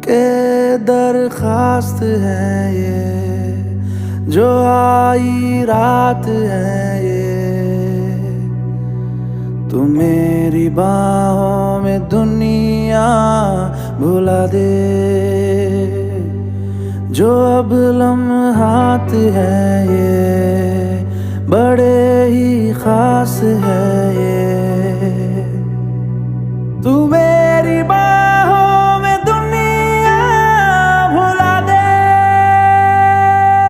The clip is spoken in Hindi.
के दरखास्त है ये, जो आई रात है ये। तू मेरी बाहों में दुनिया भुला दे, जो अब लम्हात है ये बड़े ही